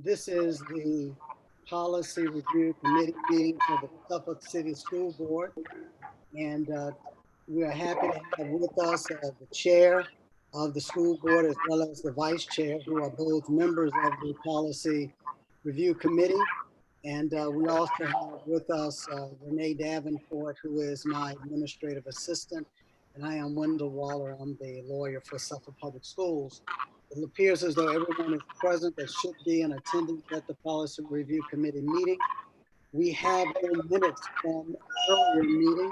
This is the Policy Review Committee meeting for the Suffolk City School Board. And we are happy to have with us the chair of the school board as well as the vice chair, who are both members of the Policy Review Committee. And we also have with us Renee Davenport, who is my administrative assistant. And I am Wendell Waller. I'm the lawyer for Suffolk Public Schools. It appears as though everyone is present that should be in attendance at the Policy Review Committee meeting. We have no minutes from earlier meeting.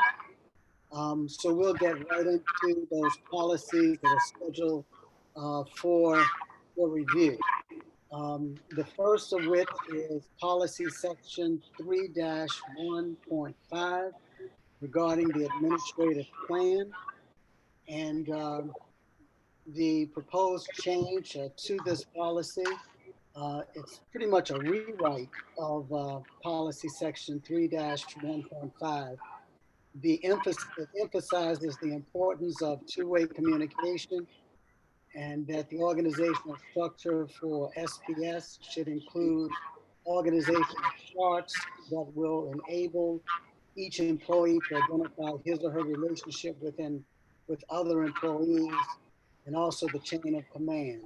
So we'll get right into those policies that are scheduled for review. The first of which is policy section 3-1.5 regarding the administrative plan. And the proposed change to this policy, it's pretty much a rewrite of policy section 3-1.5. It emphasizes the importance of two-way communication, and that the organizational structure for SPS should include organizational charts that will enable each employee to identify his or her relationship with other employees, and also the chain of command.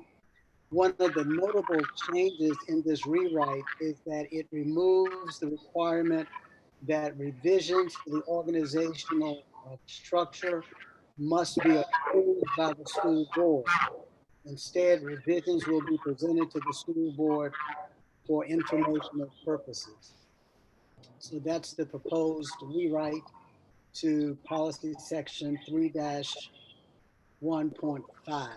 One of the notable changes in this rewrite is that it removes the requirement that revisions to the organizational structure must be approved by the school board. Instead, revisions will be presented to the school board for informational purposes. So that's the proposed rewrite to policy section 3-1.5.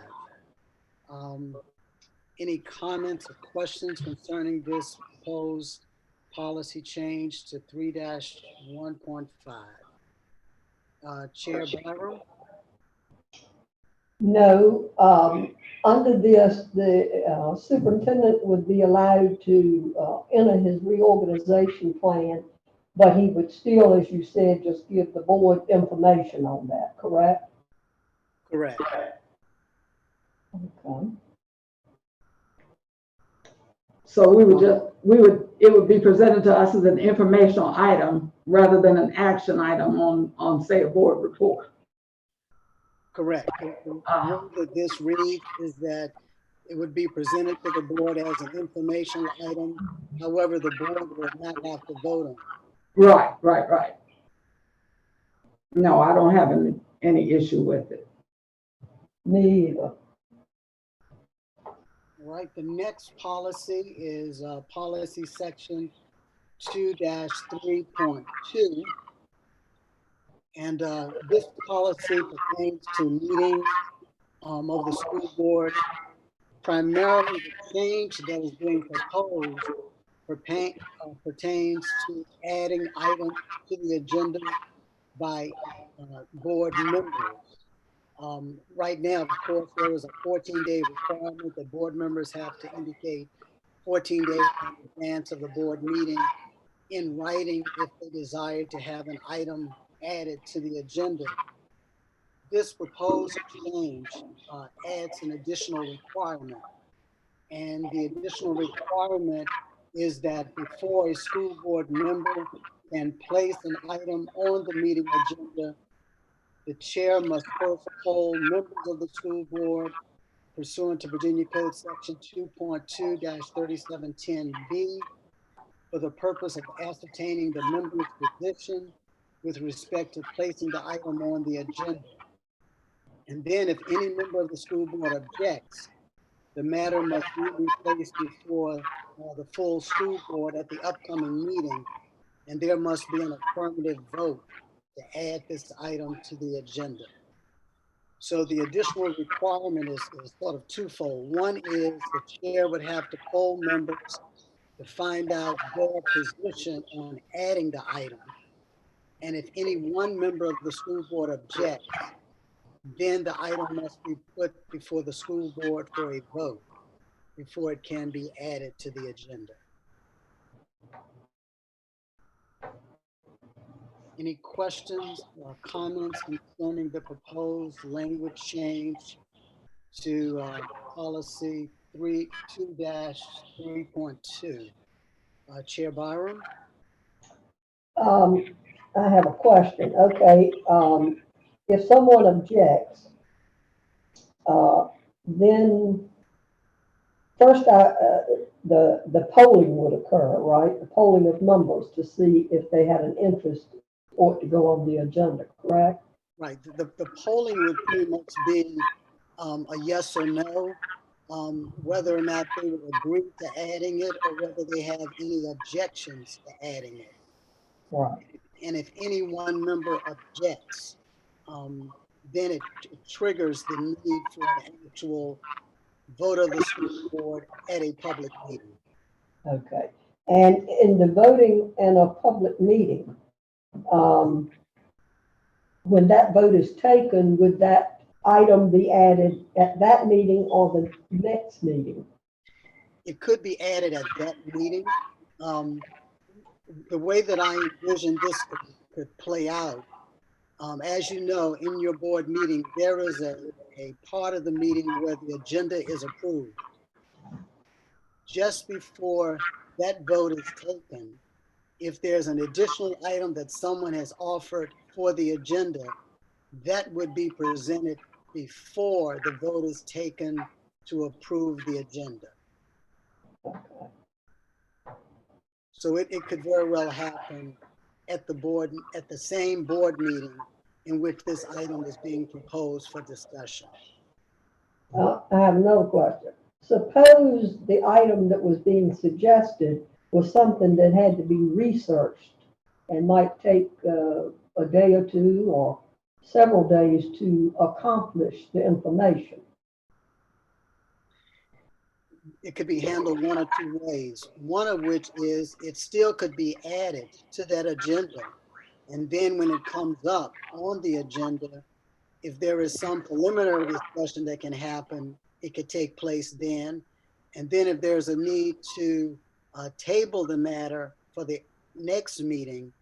Any comments or questions concerning this proposed policy change to 3-1.5? Chair Barrow? No, under this, the superintendent would be allowed to enter his reorganization plan, but he would still, as you said, just give the board information on that, correct? Correct. Okay. So it would be presented to us as an informational item rather than an action item on say a board report. Correct. The way that this reads is that it would be presented to the board as an informational item. However, the board would not have to vote on it. Right. No, I don't have any issue with it. Me either. All right, the next policy is policy section 2-3.2. And this policy pertains to meetings of the school board. Primarily, the change that is being proposed pertains to adding items to the agenda by board members. Right now, of course, there is a 14-day requirement that board members have to indicate 14 days in advance of the board meeting in writing if they desire to have an item added to the agenda. This proposed change adds an additional requirement. And the additional requirement is that before a school board member can place an item on the meeting agenda, the chair must first poll members of the school board pursuant to Virginia Code Section 2.2-3710B for the purpose of ascertaining the member's position with respect to placing the item on the agenda. And then if any member of the school board objects, the matter must be placed before the full school board at the upcoming meeting, and there must be an affirmative vote to add this item to the agenda. So the additional requirement is sort of twofold. One is the chair would have to poll members to find out their position on adding the item. And if any one member of the school board objects, then the item must be put before the school board for a vote before it can be added to the agenda. Any questions or comments concerning the proposed language change to policy 2-3.2. Chair Byram? Um, I have a question. Okay, if someone objects, uh, then first the polling would occur, right? The polling of members to see if they had an interest or to go on the agenda, correct? Right. The polling would pretty much be a yes or no, whether or not they would agree to adding it or whether they have any objections to adding it. Right. And if any one member objects, then it triggers the need for an actual vote of the school board at a public meeting. Okay. And in the voting in a public meeting, um, when that vote is taken, would that item be added at that meeting or the next meeting? It could be added at that meeting. Um, the way that I envision this could play out, as you know, in your board meeting, there is a part of the meeting where the agenda is approved. Just before that vote is taken, if there's an additional item that someone has offered for the agenda, that would be presented before the vote is taken to approve the agenda. So it could very well happen at the same board meeting in which this item is being proposed for discussion. I have another question. Suppose the item that was being suggested was something that had to be researched and might take a day or two or several days to accomplish the information. It could be handled one or two ways, one of which is it still could be added to that agenda. And then when it comes up on the agenda, if there is some preliminary discussion that can happen, it could take place then. And then if there's a need to table the matter for the next meeting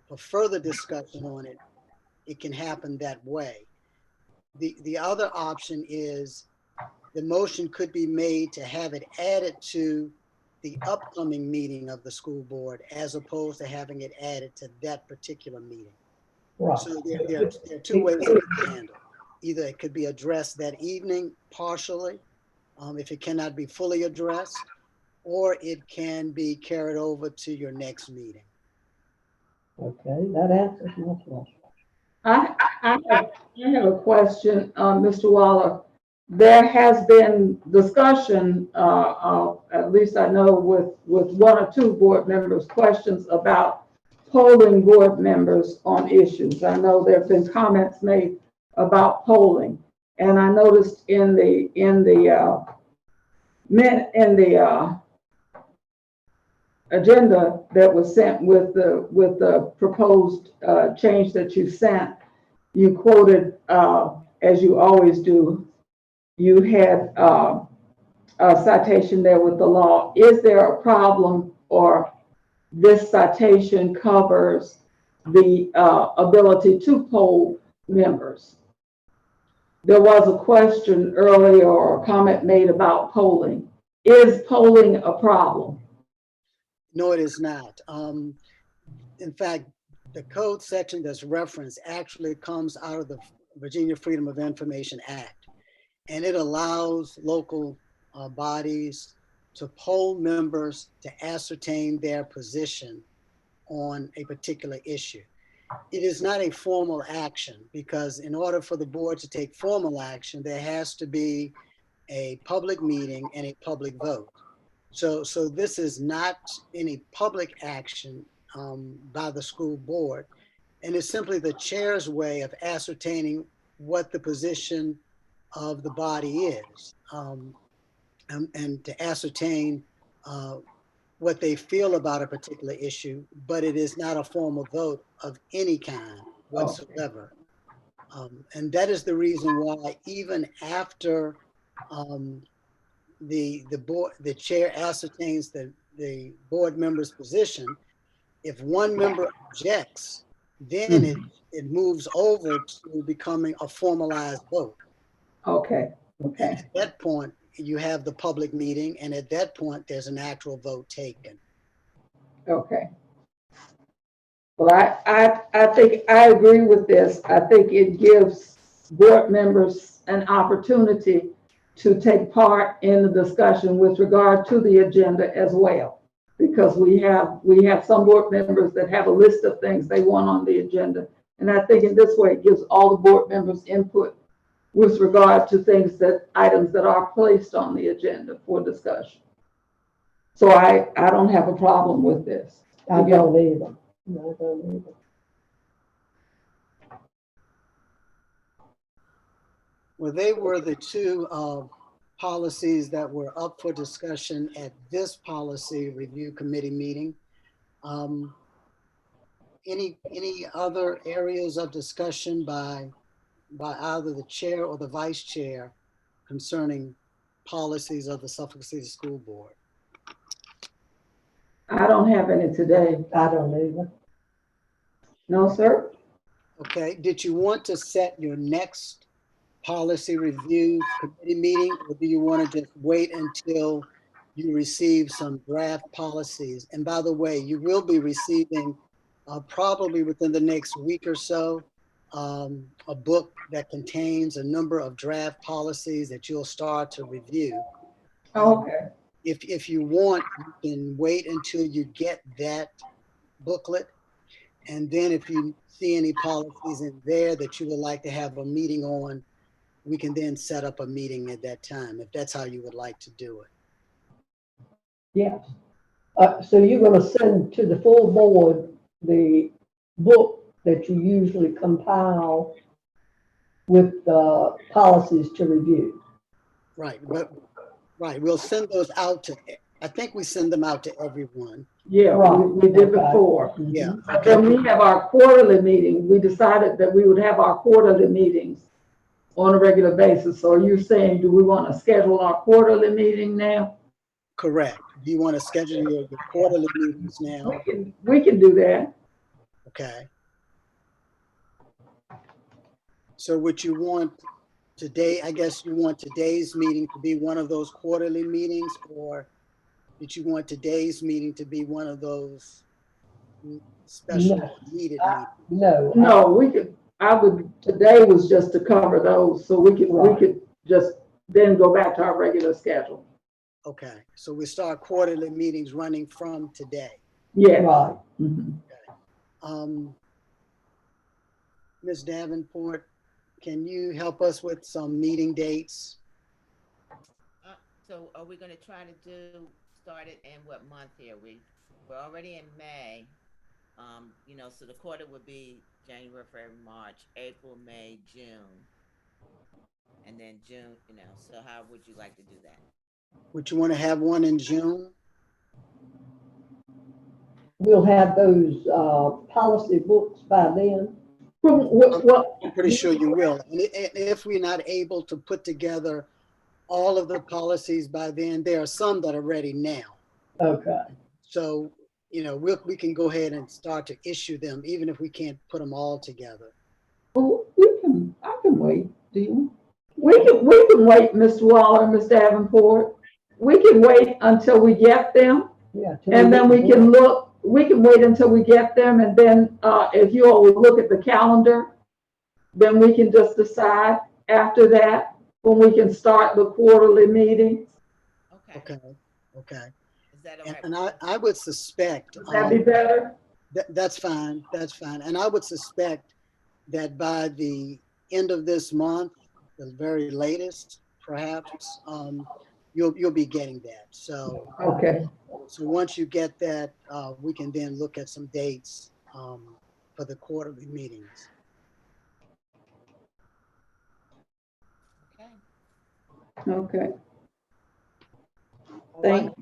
for further discussion on it, it can happen that way. The other option is the motion could be made to have it added to the upcoming meeting of the school board as opposed to having it added to that particular meeting. Right. So there are two ways it can be handled. Either it could be addressed that evening partially, if it cannot be fully addressed, or it can be carried over to your next meeting. Okay, that answers my question. I have a question, Mr. Waller. There has been discussion, at least I know with one or two board members, questions about polling board members on issues. I know there have been comments made about polling. And I noticed in the agenda that was sent with the proposed change that you sent, you quoted, as you always do, you had a citation there with the law. Is there a problem, or this citation covers the ability to poll members? There was a question earlier or a comment made about polling. Is polling a problem? No, it is not. In fact, the code section that's referenced actually comes out of the Virginia Freedom of Information Act, and it allows local bodies to poll members to ascertain their position on a particular issue. It is not a formal action because in order for the board to take formal action, there has to be a public meeting and a public vote. So this is not any public action by the school board, and it's simply the chair's way of ascertaining what the position of the body is, and to ascertain what they feel about a particular issue, but it is not a formal vote of any kind whatsoever. And that is the reason why even after the chair ascertains the board member's position, if one member objects, then it moves over to becoming a formalized vote. Okay. And at that point, you have the public meeting, and at that point, there's an actual vote taken. Okay. Well, I think I agree with this. I think it gives board members an opportunity to take part in the discussion with regard to the agenda as well. Because we have some board members that have a list of things they want on the agenda. And I think in this way, it gives all the board members input with regard to items that are placed on the agenda for discussion. So I don't have a problem with this. I don't either. No, I don't either. Well, they were the two policies that were up for discussion at this policy review committee meeting. Um, any other areas of discussion by either the chair or the vice chair concerning policies of the Suffolk City School Board? I don't have any today. I don't either. No, sir? Okay, did you want to set your next policy review committee meeting, or do you want to just wait until you receive some draft policies? And by the way, you will be receiving probably within the next week or so a book that contains a number of draft policies that you'll start to review. Okay. If you want, you can wait until you get that booklet. And then if you see any policies in there that you would like to have a meeting on, we can then set up a meeting at that time, if that's how you would like to do it. Yes. So you're gonna send to the full board the book that you usually compile with the policies to review. Right, but, right, we'll send those out to, I think we send them out to everyone. Yeah, Right. we did Okay. before. Yeah, But okay, then we have our quarterly meeting. We decided that we would have our quarterly meetings on a regular basis. So you're saying, do we want to schedule our quarterly meeting now? correct. Do you want to schedule your quarterly meetings now? We can do that. Okay. So what you want today, I guess you want today's meeting to be one of those quarterly meetings, or did you want today's meeting to be one of those special No. needed meetings? No. No, today was just to cover those, so we Right. could just then go back to our regular schedule. Okay, so we start quarterly meetings running from today. Yeah. Right. Mhm. Um, Ms. Davenport, can you help us with some meeting dates? So are we gonna try to start it in what month here? We're already in May. So the quarter would be January, February, March, April, May, June. And then June, so how would you like to do that? Would you want to have one in June? We'll have those, policy books by then. Well, I'm pretty sure you will. And if we're not able to put together all of the policies by then, there are some that are ready now. Okay. So, we can go ahead and start to issue them, even if we can't put them all together. I can wait. Do you? We can wait, Mr. Waller, Ms. Davenport. We can wait until we get them, Yeah. and then we can wait until we get them, and then, if you all will look at the calendar, then we can just decide after that when we can start the quarterly meetings. Okay. Okay. Is that all And, right? and I would suspect, Would that be better? that's fine, that's fine. And I would suspect that by the end of this month, the very latest, perhaps, you'll be getting that. So Okay. once you get that, we can then look at some dates for the quarterly meetings. Okay. Okay. All Thank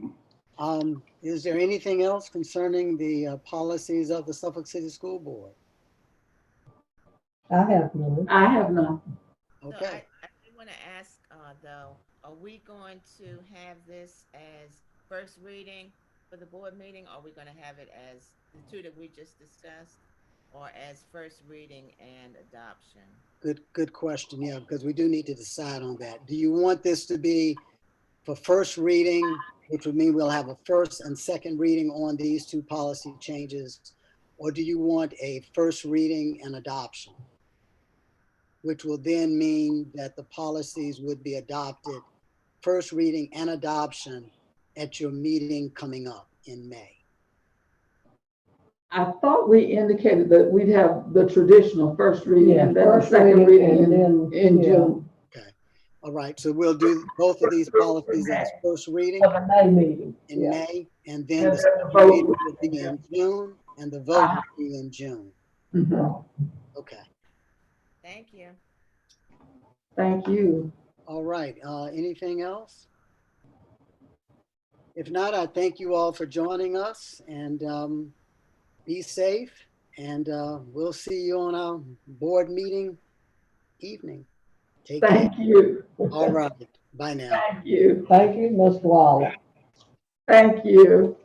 right. Is there anything else concerning the policies of the Suffolk City School Board? I have none. I have none. So Okay. I do want to ask, though, are we going to have this as first reading for the board meeting? Or are we going to have it as the two that we just discussed, or as first reading and adoption? Good question. Yeah, because we do need to decide on that. Do you want this to be for first reading, which would mean we'll have a first and second reading on these two policy changes? Or do you want a first reading and adoption? Which will then mean that the policies would be adopted, first reading and adoption at your meeting coming up in May. I thought we indicated that we'd have the traditional first reading Yeah, and then the first second reading reading and in, then, in yeah. June. Okay. All right. So we'll do both of these policies as first reading For the May meeting. in Yeah. May, and then And the then the second vote reading would will be be in June, and the vote Uh-huh. will be in June. Mhm. Okay. Thank you. Thank you. All right. Anything else? If not, I thank you all for joining us, and be safe. And we'll see you on our board meeting evening. Take care. Thank you. All right. Bye now. Thank you. Thank you, Mr. Waller. Thank you.